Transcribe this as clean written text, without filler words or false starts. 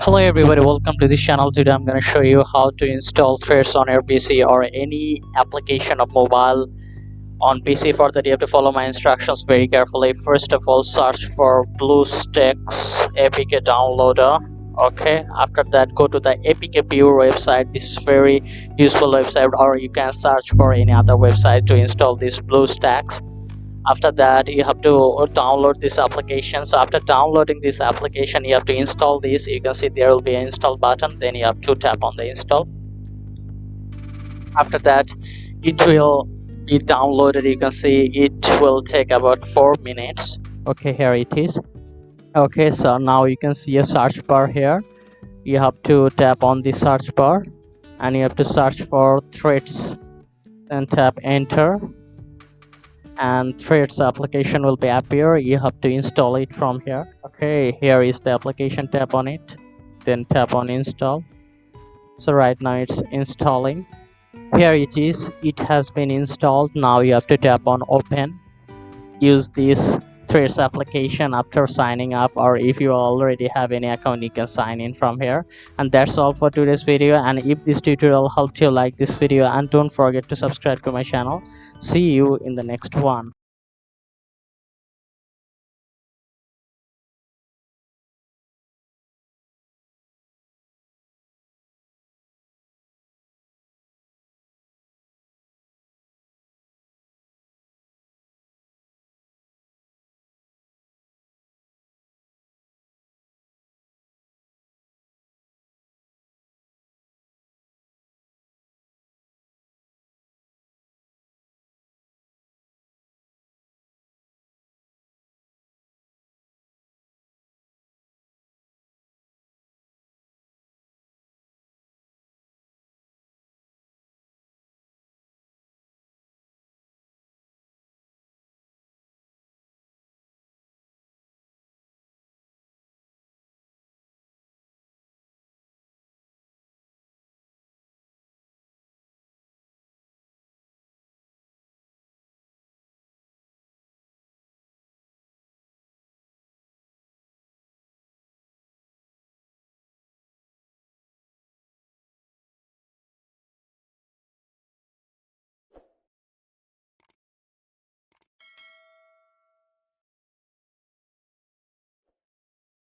Hello everybody, welcome to this channel. Today I'm going to show you how to install Threads on your PC or any application of mobile on PC. For that you have to follow my instructions very carefully. First of all, search for BlueStacks APK downloader. Okay, after that go to the APK Pure website. This is very useful website, or you can search for any other website to install this BlueStacks. After that you have to download this application. So after downloading this application you have to install this. You can see there will be an install button, then you have to tap on the install. After that it will be downloaded. You can see it will take about 4 minutes. Okay, here it is. Okay, so now you can see a search bar here. You have to tap on the search bar and you have to search for Threads, then tap enter, and Threads application will be appear. You have to install it from here. Okay, here is the application. Tap on it, then tap on install. So right now it's installing. Here it is, it has been installed. Now you have to tap on open. Use this Threads application after signing up, or if you already have any account you can sign in from here. And that's all for today's video. And if this tutorial helped you, like this video and don't forget to subscribe to my channel. See you in the next one.